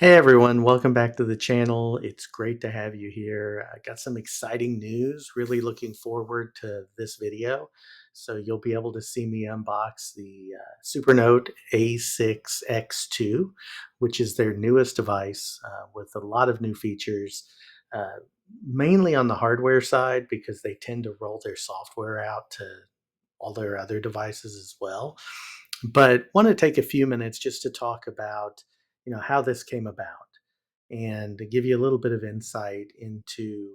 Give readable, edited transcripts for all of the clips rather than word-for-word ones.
Hey everyone, welcome back to the channel. It's great to have you here. I got some exciting news. Really looking forward to this video. So you'll be able to see me unbox the Supernote A6X2, which is their newest device with a lot of new features, uh, mainly on the hardware side because they tend to roll their software out to all their other devices as well. But want to take a few minutes just to talk about, how this came about and to give you a little bit of insight into,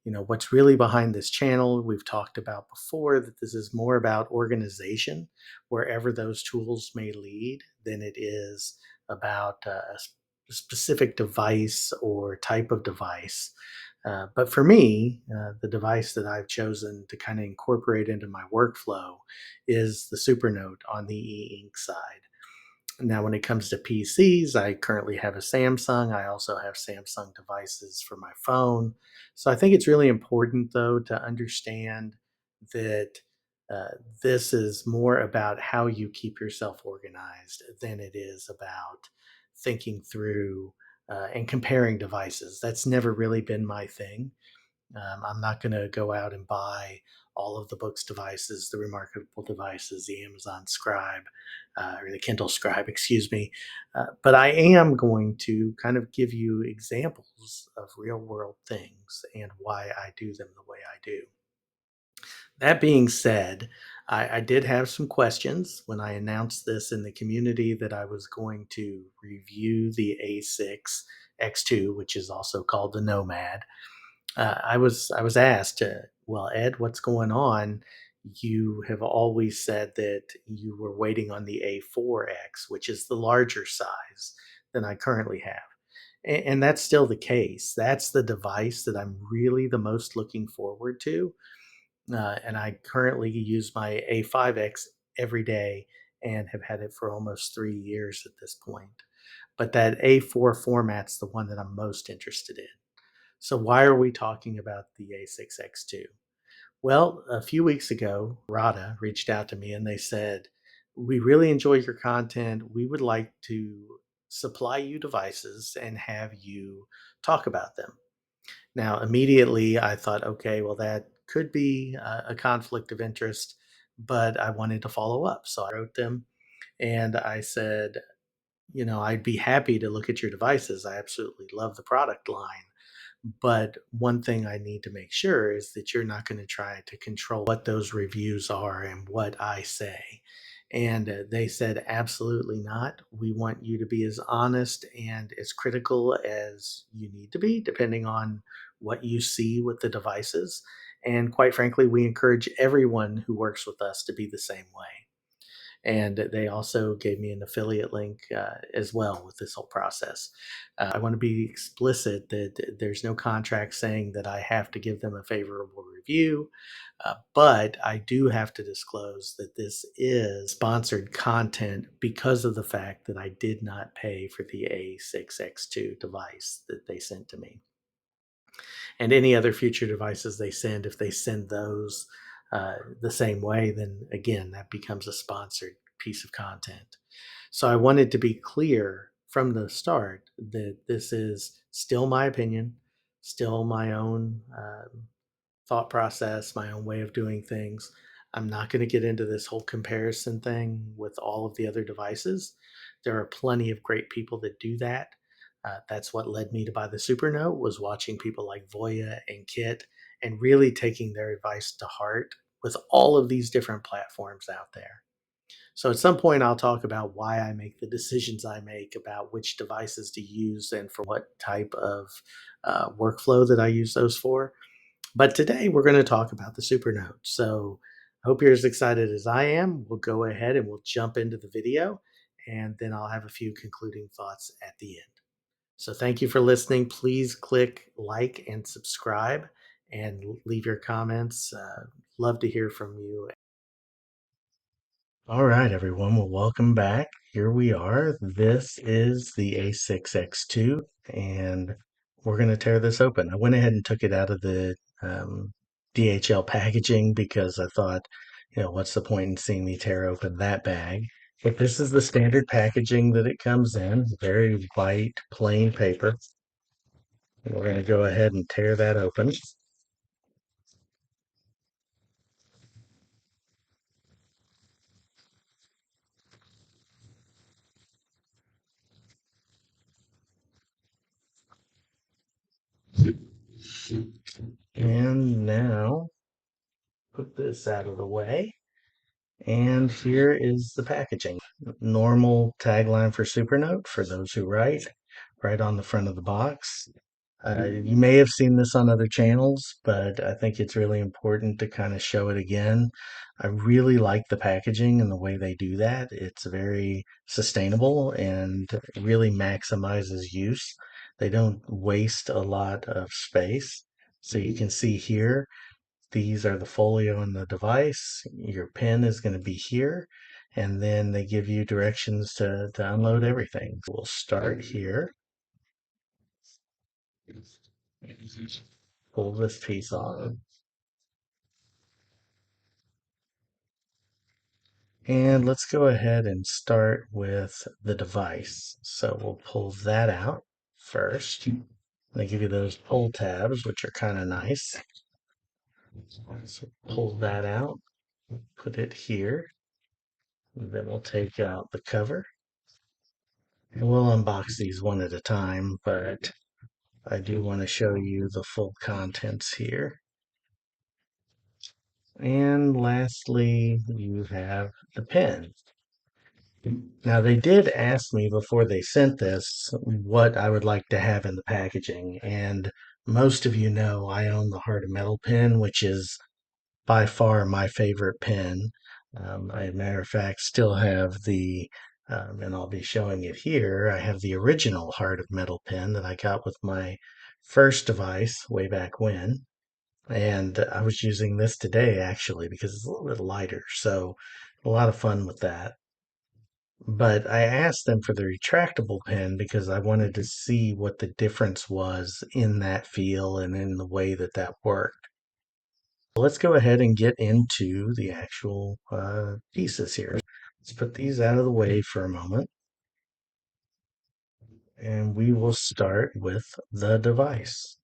what's really behind this channel. We've talked about before that this is more about organization wherever those tools may lead than it is about a specific device or type of device. But for me, the device that I've chosen to kind of incorporate into my workflow is the Supernote on the e-ink side. Now, when it comes to PCs, I currently have a Samsung. I also have Samsung devices for my phone. So I think it's really important, though, to understand that this is more about how you keep yourself organized than it is about thinking through and comparing devices. That's never really been my thing. I'm not going to go out and buy all of the books devices, the Remarkable devices, the Amazon Scribe, or the Kindle Scribe, excuse me. But I am going to kind of give you examples of real world things and why I do them the way I do. That being said, I did have some questions when I announced this in the community that I was going to review the A6X2, which is also called the Nomad. I was asked, "Well, Ed, what's going on? You have always said that you were waiting on the A4X, which is the larger size than I currently have." And that's still the case. That's the device that I'm really the most looking forward to. And I currently use my A5X every day and have had it for almost 3 years at this point. But that A4 format's the one that I'm most interested in. So why are we talking about the A6X2? Well, a few weeks ago, Rada reached out to me and they said, "We really enjoy your content. We would like to supply you devices and have you talk about them." Now, immediately I thought, okay, well, that could be a conflict of interest, but I wanted to follow up. So I wrote them and I said, I'd be happy to look at your devices. I absolutely love the product line. But one thing I need to make sure is that you're not going to try to control what those reviews are and what I say. And they said, absolutely not. We want you to be as honest and as critical as you need to be, depending on what you see with the devices. And quite frankly, we encourage everyone who works with us to be the same way. And they also gave me an affiliate link as well with this whole process. I want to be explicit that there's no contract saying that I have to give them a favorable review, but I do have to disclose that this is sponsored content because of the fact that I did not pay for the A6X2 device that they sent to me. And any other future devices they send, if they send those the same way, then again, that becomes a sponsored piece of content. So I wanted to be clear from the start that this is still my opinion, still my own thought process, my own way of doing things. I'm not going to get into this whole comparison thing with all of the other devices. There are plenty of great people that do that. That's what led me to buy the Supernote, was watching people like Voya and Kit and really taking their advice to heart with all of these different platforms out there. So at some point, I'll talk about why I make the decisions I make about which devices to use and for what type of workflow that I use those for. But today we're going to talk about the Supernote. So I hope you're as excited as I am. We'll go ahead and we'll jump into the video, and then I'll have a few concluding thoughts at the end. So thank you for listening. Please click like and subscribe and leave your comments. Love to hear from you. All right, everyone. Well, welcome back. Here we are. This is the A6X2, and we're going to tear this open. I went ahead and took it out of the DHL packaging because I thought, what's the point in seeing me tear open that bag? But this is the standard packaging that it comes in, very white, plain paper. And we're going to go ahead and tear that open. And now put this out of the way. And here is the packaging. Normal tagline for Supernote for those who write, right on the front of the box. You may have seen this on other channels, but I think it's really important to kind of show it again. I really like the packaging and the way they do that. It's very sustainable and really maximizes use. They don't waste a lot of space. So you can see here, these are the folio and the device. Your pen is going to be here. And then they give you directions to unload everything. We'll start here. Pull this piece off. And let's go ahead and start with the device. So we'll pull that out first. They give you those pull tabs, which are kind of nice. So pull that out, put it here. And then we'll take out the cover. And we'll unbox these one at a time, but I do want to show you the full contents here. And lastly, you have the pen. Now, they did ask me before they sent this what I would like to have in the packaging, and most of you know I own the Heart of Metal pen, which is by far my favorite pen. As a matter of fact, still have and I'll be showing it here, I have the original Heart of Metal pen that I got with my first device way back when. And I was using this today actually because it's a little bit lighter, so a lot of fun with that. But I asked them for the retractable pen because I wanted to see what the difference was in that feel and in the way that that worked. Let's go ahead and get into the actual pieces here. Let's put these out of the way for a moment. And we will start with the device.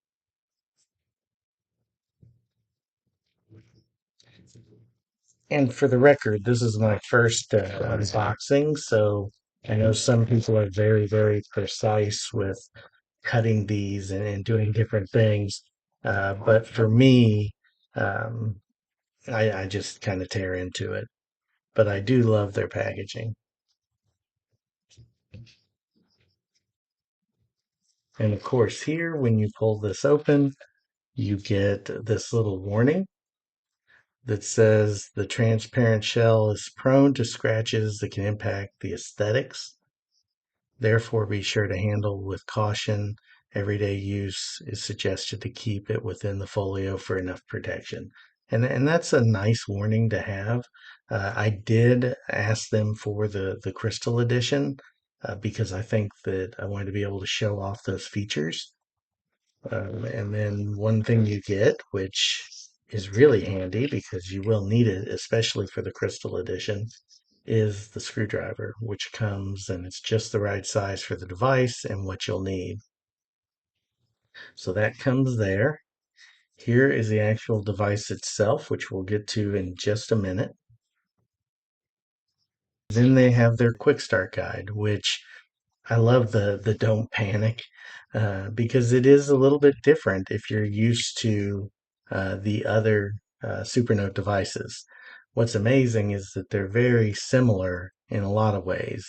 And for the record, this is my first unboxing, so I know some people are very, very precise with cutting these and doing different things. But for me, um, I just kind of tear into it. But I do love their packaging. And of course, here, when you pull this open, you get this little warning that says the transparent shell is prone to scratches that can impact the aesthetics. Therefore, be sure to handle with caution. Everyday use is suggested to keep it within the folio for enough protection. And that's a nice warning to have. I did ask them for the crystal edition because I think that I wanted to be able to show off those features. And then one thing you get, which is really handy because you will need it, especially for the crystal edition, is the screwdriver, which comes and it's just the right size for the device and what you'll need. So that comes there. Here is the actual device itself, which we'll get to in just a minute. Then they have their quick start guide, which I love the don't panic because it is a little bit different if you're used to the other Supernote devices. What's amazing is that they're very similar in a lot of ways,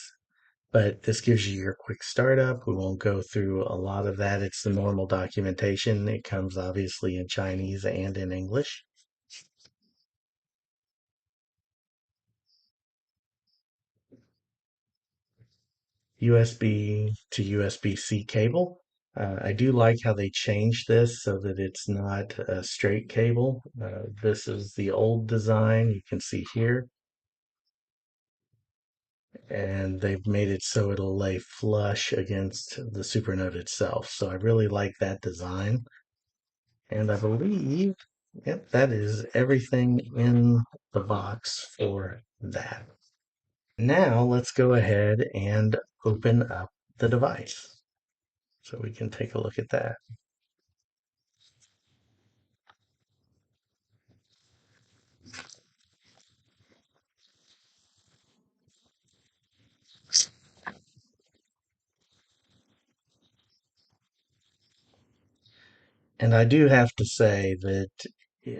but this gives you your quick startup. We won't go through a lot of that. It's the normal documentation. It comes obviously in Chinese and in English. USB to USB-C cable. I do like how they changed this so that it's not a straight cable. This is the old design you can see here, and they've made it so it'll lay flush against the Supernote itself. So I really like that design. And I believe, yep, that is everything in the box for that. Now let's go ahead and open up the device so we can take a look at that. And I do have to say that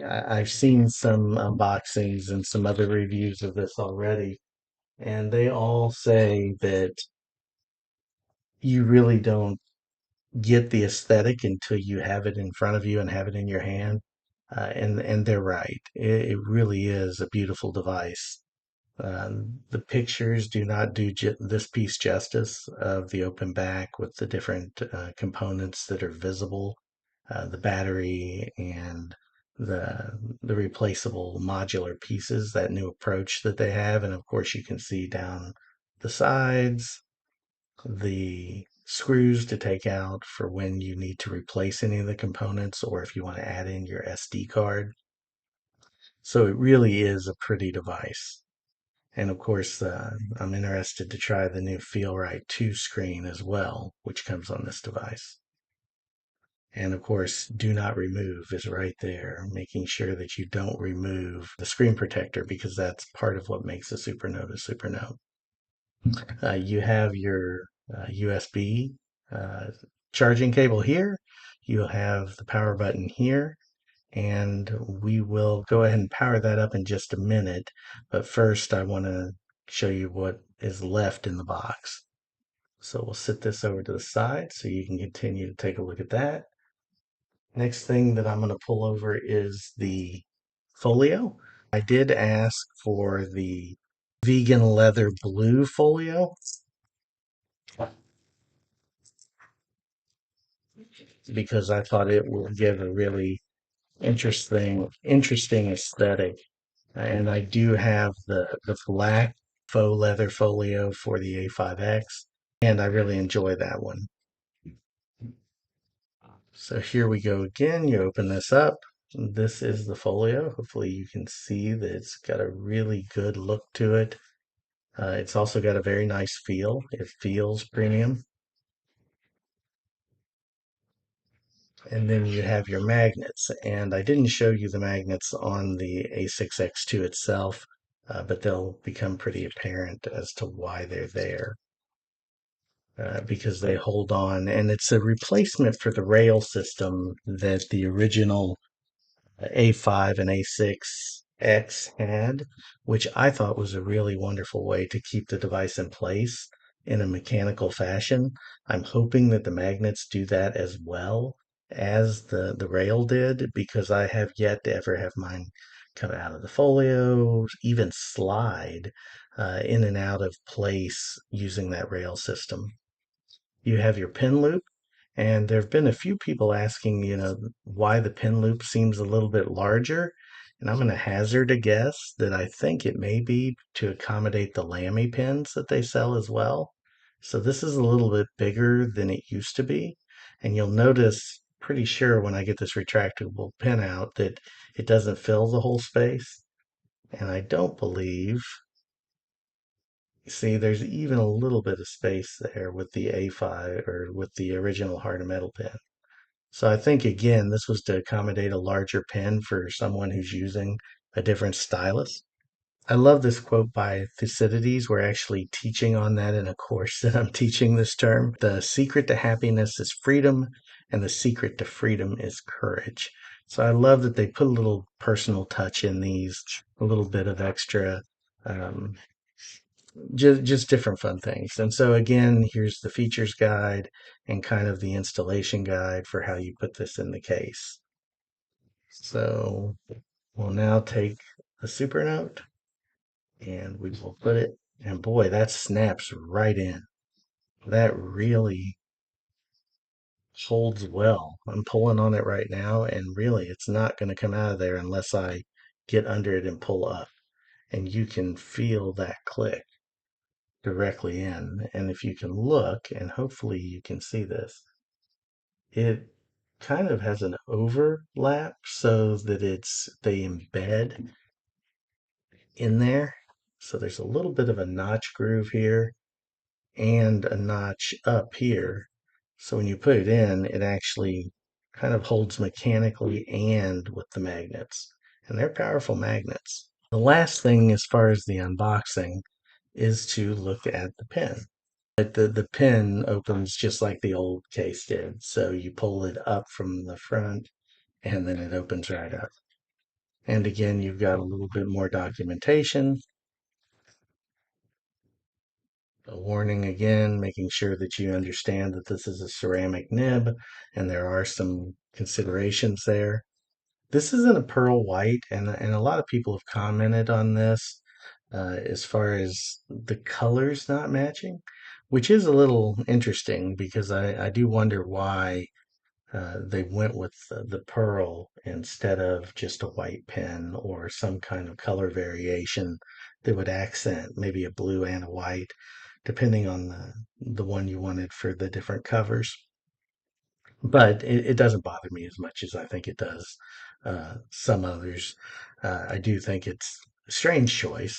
I've seen some unboxings and some other reviews of this already, and they all say that you really don't get the aesthetic until you have it in front of you and have it in your hand. And they're right. It really is a beautiful device. The pictures do not do this piece justice of the open back with the different components that are visible, the battery and the replaceable modular pieces, that new approach that they have, and of course you can see down the sides the screws to take out for when you need to replace any of the components or if you want to add in your SD card. So it really is a pretty device. And of course, I'm interested to try the new FeelRite 2 screen as well, which comes on this device. And of course, do not remove is right there, making sure that you don't remove the screen protector because that's part of what makes a Supernote a Supernote. You have your USB uh, charging cable here. You'll have the power button here, and we will go ahead and power that up in just a minute. But first, I want to show you what is left in the box. So we'll sit this over to the side so you can continue to take a look at that. Next thing that I'm going to pull over is the folio. I did ask for the vegan leather blue folio because I thought it would give a really interesting aesthetic. And I do have the black faux leather folio for the A5X, and I really enjoy that one. So here we go again. You open this up. This is the folio. Hopefully you can see that it's got a really good look to it. It's also got a very nice feel. It feels premium. And then you have your magnets. And I didn't show you the magnets on the A6X2 itself, but they'll become pretty apparent as to why they're there. Because they hold on, and it's a replacement for the rail system that the original A5 and A6X had, which I thought was a really wonderful way to keep the device in place in a mechanical fashion. I'm hoping that the magnets do that as well as the rail did, because I have yet to ever have mine come out of the folio, even slide in and out of place using that rail system. You have your pin loop, and there have been a few people asking, why the pin loop seems a little bit larger. And I'm going to hazard a guess that I think it may be to accommodate the Lamy pins that they sell as well. So this is a little bit bigger than it used to be. And you'll notice, pretty sure when I get this retractable pin out, that it doesn't fill the whole space. And I don't believe, see, there's even a little bit of space there with the A5 or with the original hard metal pin. So I think again, this was to accommodate a larger pen for someone who's using a different stylus. I love this quote by Thucydides. We're actually teaching on that in a course that I'm teaching this term. The secret to happiness is freedom, and the secret to freedom is courage. So I love that they put a little personal touch in these, a little bit of extra, um, just different fun things. And so again, here's the features guide and kind of the installation guide for how you put this in the case. So we'll now take a Supernote and we will put it, and boy, that snaps right in. That really holds well. I'm pulling on it right now, and really it's not going to come out of there unless I get under it and pull up. And you can feel that click directly in. And if you can look, and hopefully you can see this, it kind of has an overlap so that they embed in there. So there's a little bit of a notch groove here and a notch up here. So when you put it in, it actually kind of holds mechanically and with the magnets. And they're powerful magnets. The last thing as far as the unboxing is to look at the pen. The pen opens just like the old case did. So you pull it up from the front and then it opens right up. And again, you've got a little bit more documentation. A warning again, making sure that you understand that this is a ceramic nib and there are some considerations there. This isn't a pearl white, and a lot of people have commented on this as far as the colors not matching, which is a little interesting because I do wonder why they went with the pearl instead of just a white pen or some kind of color variation that would accent maybe a blue and a white, depending on the one you wanted for the different covers. But it doesn't bother me as much as I think it does some others. I do think it's a strange choice.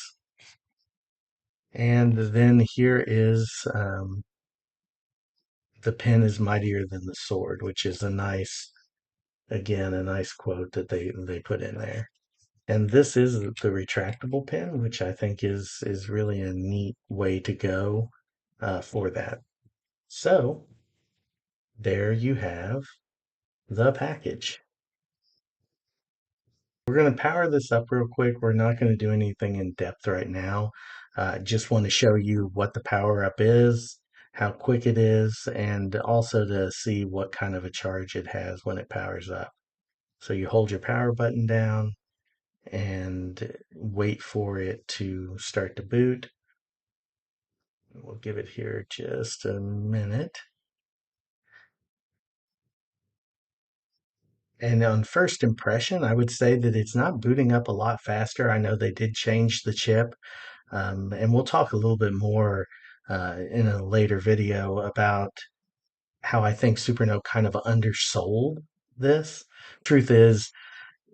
And then here is the pen is mightier than the sword, which is a nice, again, a nice quote that they put in there. And this is the retractable pen, which I think is really a neat way to go for that. So there you have the package. We're going to power this up real quick. We're not going to do anything in depth right now. Just want to show you what the power up is, how quick it is, and also to see what kind of a charge it has when it powers up. So you hold your power button down and wait for it to start to boot. We'll give it here just a minute. And on first impression, I would say that it's not booting up a lot faster. I know they did change the chip, and we'll talk a little bit more in a later video about how I think Supernote kind of undersold this. Truth is,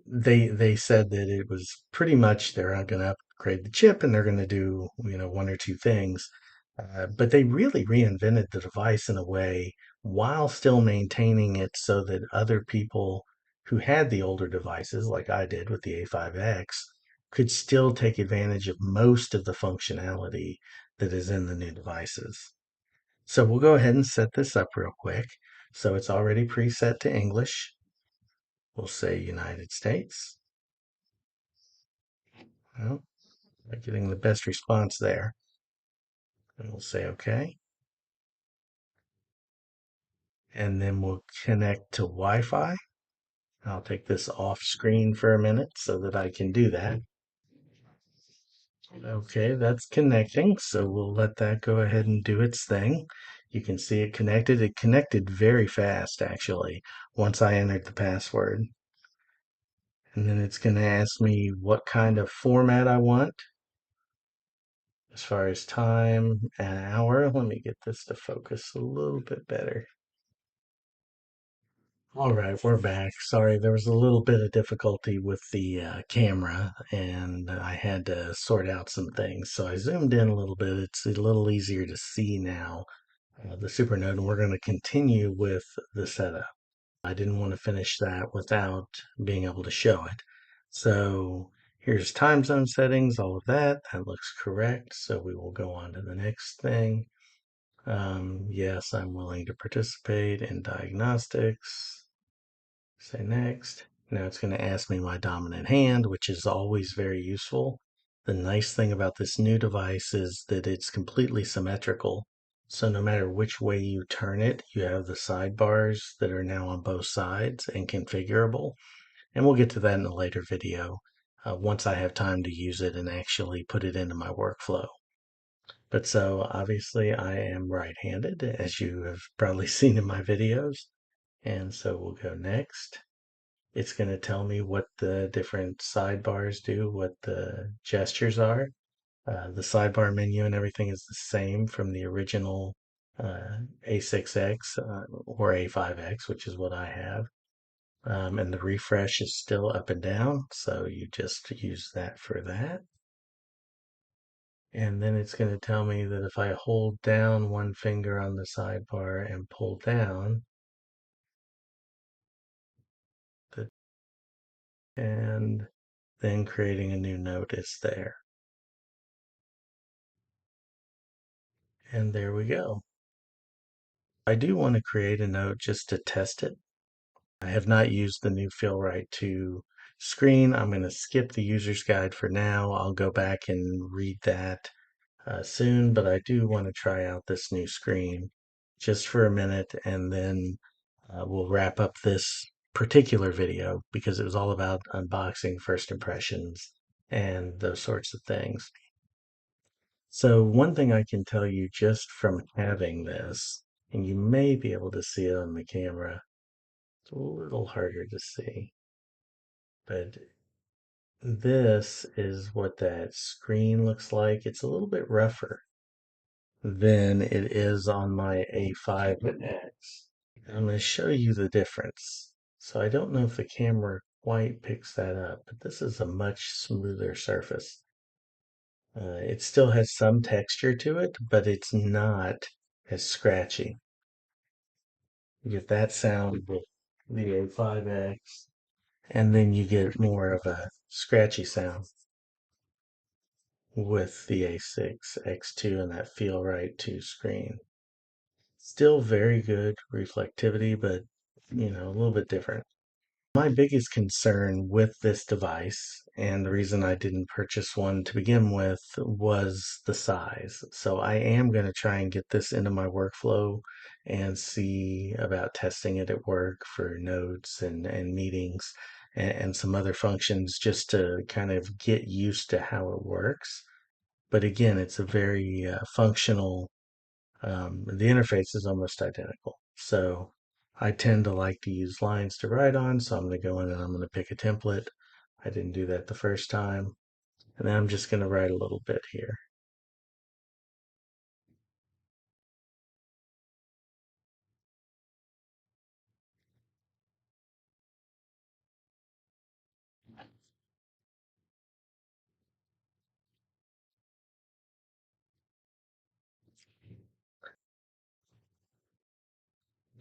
they said that it was pretty much they're not going to upgrade the chip and they're going to do one or two things, but they really reinvented the device in a way while still maintaining it so that other people who had the older devices, like I did with the A5X, could still take advantage of most of the functionality that is in the new devices. So we'll go ahead and set this up real quick. So it's already preset to English. We'll say United States. Well, we're getting the best response there. And we'll say OK. And then we'll connect to Wi-Fi. I'll take this off screen for a minute so that I can do that. Okay, that's connecting. So we'll let that go ahead and do its thing. You can see it connected. It connected very fast, actually, once I entered the password. And then it's going to ask me what kind of format I want. As far as time, an hour. Let me get this to focus a little bit better. All right, we're back. Sorry, there was a little bit of difficulty with the camera, and I had to sort out some things. So I zoomed in a little bit. It's a little easier to see now, the Supernote, and we're going to continue with the setup. I didn't want to finish that without being able to show it. So here's time zone settings, all of that. That looks correct. So we will go on to the next thing. Yes, I'm willing to participate in diagnostics. Say next. Now it's going to ask me my dominant hand, which is always very useful. The nice thing about this new device is that it's completely symmetrical. So no matter which way you turn it, you have the sidebars that are now on both sides and configurable. And we'll get to that in a later video once I have time to use it and actually put it into my workflow. But so obviously I am right-handed, as you have probably seen in my videos. And so we'll go next. It's going to tell me what the different sidebars do, what the gestures are. The sidebar menu and everything is the same from the original A6X or A5X, which is what I have. And the refresh is still up and down, so you just use that for that. And then it's going to tell me that if I hold down one finger on the sidebar and pull down, that, and then creating a new note is there. And there we go. I do want to create a note just to test it. I have not used the new Feel Right to screen. I'm going to skip the user's guide for now. I'll go back and read that soon, but I do want to try out this new screen just for a minute, and then we'll wrap up this particular video because it was all about unboxing, first impressions, and those sorts of things. So one thing I can tell you just from having this, and you may be able to see it on the camera, it's a little harder to see, but this is what that screen looks like. It's a little bit rougher than it is on my A5X. I'm going to show you the difference. So I don't know if the camera quite picks that up, but this is a much smoother surface. It still has some texture to it, but it's not as scratchy. You get that sound with the A5X, and then you get more of a scratchy sound with the A6X2 and that Feel Right 2 screen. Still very good reflectivity, but a little bit different. My biggest concern with this device, and the reason I didn't purchase one to begin with, was the size. So I am going to try and get this into my workflow and see about testing it at work for notes and meetings and some other functions just to kind of get used to how it works. But again, it's a very functional, the interface is almost identical. So I tend to like to use lines to write on. So I'm going to go in and I'm going to pick a template. I didn't do that the first time. And then I'm just going to write a little bit here.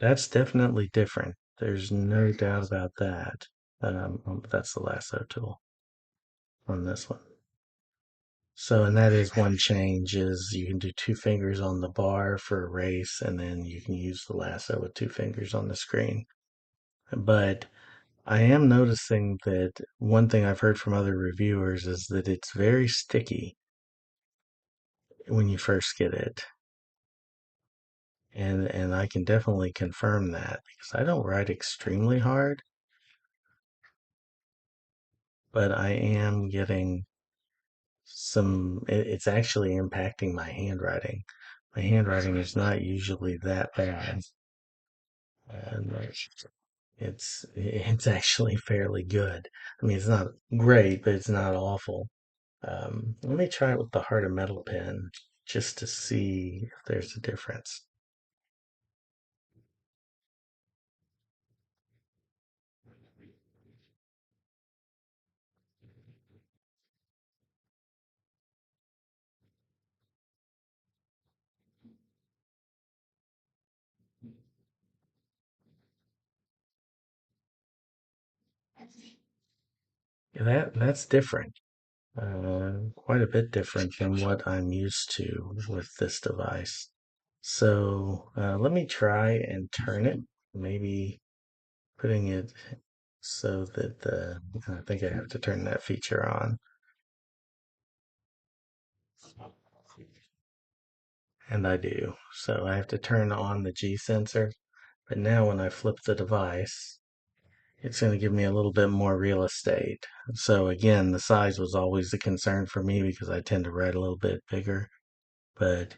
That's definitely different. There's no doubt about that. That's the lasso tool on this one. So, and that is one change is you can do two fingers on the bar for erase, and then you can use the lasso with two fingers on the screen. But I am noticing that one thing I've heard from other reviewers is that it's very sticky when you first get it. And I can definitely confirm that because I don't write extremely hard, but I am getting it's actually impacting my handwriting. My handwriting is not usually that bad. And it's actually fairly good. I mean, it's not great, but it's not awful. Let me try it with the Heart of Metal pen just to see if there's a difference. Yeah, that's different. Quite a bit different than what I'm used to with this device. So let me try and turn it. Maybe putting it so that I think I have to turn that feature on. And I do. So I have to turn on the G sensor. But now when I flip the device, it's going to give me a little bit more real estate. So again, the size was always a concern for me because I tend to write a little bit bigger. But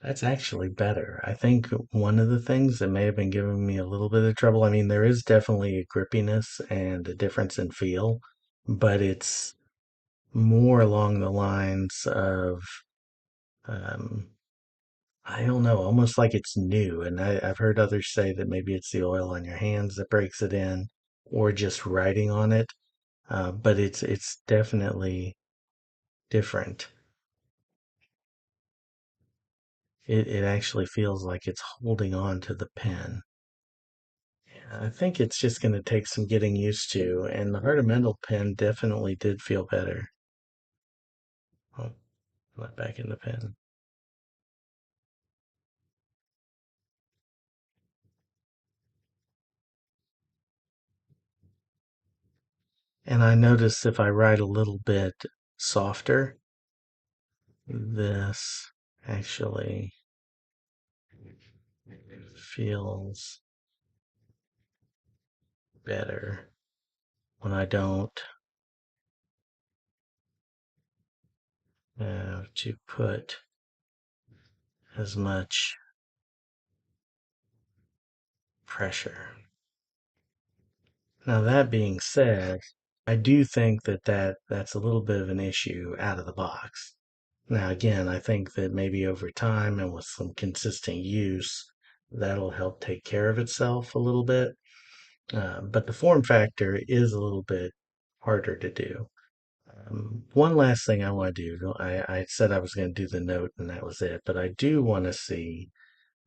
that's actually better. I think one of the things that may have been giving me a little bit of trouble, I mean, there is definitely a grippiness and a difference in feel, but it's more along the lines of, um, I don't know, almost like it's new. And I've heard others say that maybe it's the oil on your hands that breaks it in, or just writing on it. But it's definitely different. It actually feels like it's holding on to the pen. I think it's just going to take some getting used to, and the Hardemental pen definitely did feel better. Oh, let back in the pen. And I notice if I write a little bit softer, this actually feels better when I don't have to put as much pressure. Now, that being said, I do think that's a little bit of an issue out of the box. Now, again, I think that maybe over time and with some consistent use, that'll help take care of itself a little bit. But the form factor is a little bit harder to do. One last thing I want to do, I said I was going to do the note and that was it, but I do want to see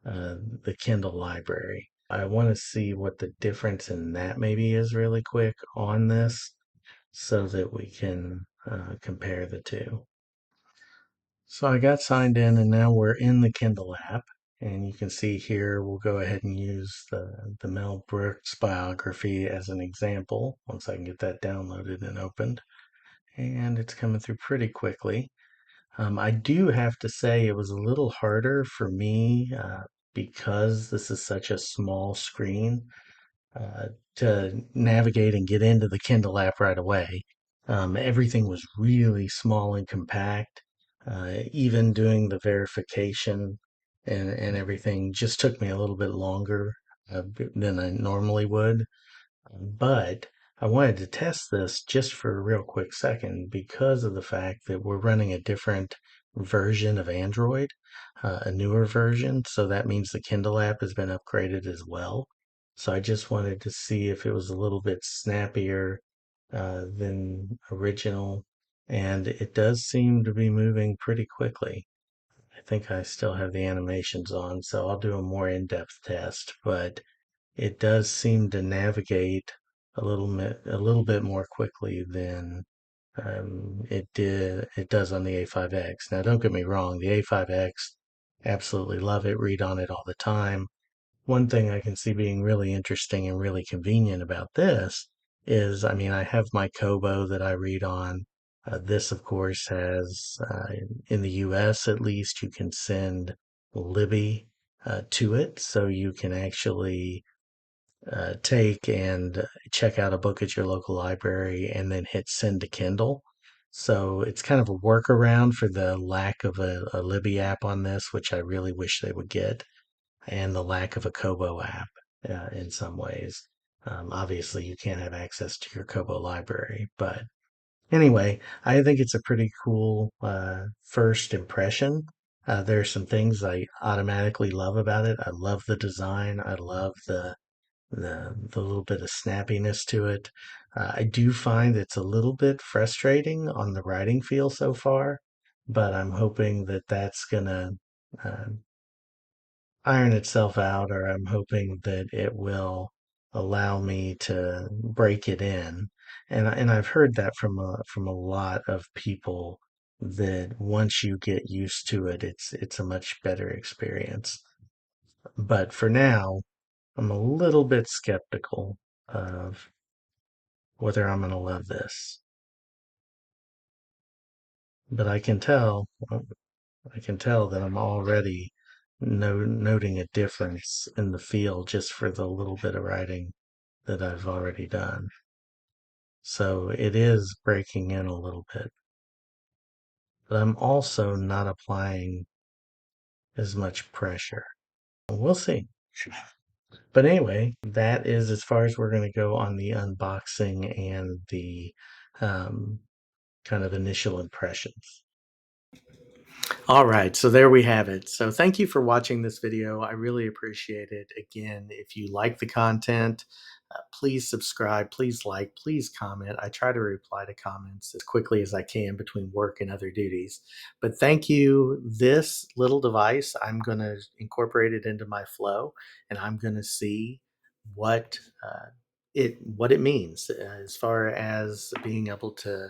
the Kindle library. I want to see what the difference in that maybe is really quick on this so that we can compare the two. So I got signed in and now we're in the Kindle app. And you can see here, we'll go ahead and use the Mel Brooks biography as an example once I can get that downloaded and opened. And it's coming through pretty quickly. I do have to say it was a little harder for me because this is such a small screen uh, to navigate and get into the Kindle app right away. Everything was really small and compact. Even doing the verification and everything just took me a little bit longer than I normally would. But I wanted to test this just for a real quick second because of the fact that we're running a different version of Android, a newer version. So that means the Kindle app has been upgraded as well. So I just wanted to see if it was a little bit snappier than original. And it does seem to be moving pretty quickly. I think I still have the animations on, so I'll do a more in-depth test. But it does seem to navigate a little bit more quickly than it does on the A5X. Now, don't get me wrong, the A5X, absolutely love it, read on it all the time. One thing I can see being really interesting and really convenient about this is, I mean, I have my Kobo that I read on. This, of course, has, in the US at least, you can send Libby to it, so you can actually take and check out a book at your local library and then hit send to Kindle. So it's kind of a workaround for the lack of a Libby app on this, which I really wish they would get, and the lack of a Kobo app in some ways. Obviously, you can't have access to your Kobo library, but anyway, I think it's a pretty cool first impression. There are some things I automatically love about it. I love the design. I love the little bit of snappiness to it. I do find it's a little bit frustrating on the writing feel so far, but I'm hoping that that's gonna uh, iron itself out, or I'm hoping that it will allow me to break it in. And I've heard that from a lot of people that once you get used to it, it's a much better experience. But for now, I'm a little bit skeptical of whether I'm going to love this. But I can tell that I'm already noting a difference in the feel just for the little bit of writing that I've already done. So it is breaking in a little bit, but I'm also not applying as much pressure. We'll see. But anyway, that is as far as we're going to go on the unboxing and the um, kind of initial impressions. All right, so there we have it. So thank you for watching this video. I really appreciate it. Again, if you like the content, please subscribe, please like, please comment. I try to reply to comments as quickly as I can between work and other duties. But thank you. This little device, I'm going to incorporate it into my flow, and I'm going to see what what it means as far as being able to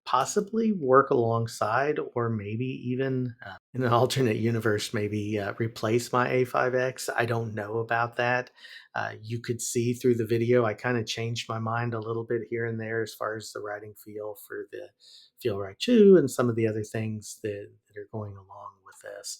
possibly work alongside, or maybe even in an alternate universe, maybe replace my A5X. I don't know about that. You could see through the video, I kind of changed my mind a little bit here and there as far as the writing feel for the Feel Right 2 and some of the other things that are going along with this.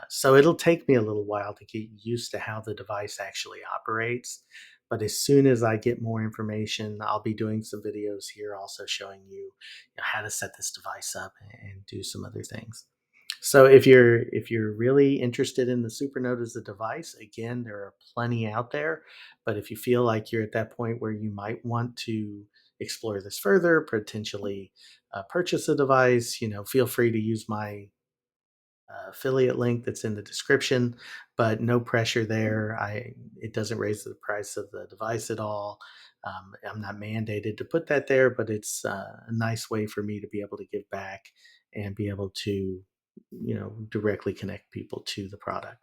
So it'll take me a little while to get used to how the device actually operates. But as soon as I get more information, I'll be doing some videos here also showing you how to set this device up and do some other things. So if you're really interested in the Supernote as a device, again, there are plenty out there. But if you feel like you're at that point where you might want to explore this further, potentially purchase a device, feel free to use my affiliate link that's in the description, but no pressure there. It doesn't raise the price of the device at all. I'm not mandated to put that there, but it's a nice way for me to be able to give back and be able to, directly connect people to the product.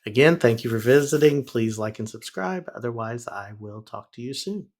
Again, thank you for visiting. Please like and subscribe. Otherwise, I will talk to you soon.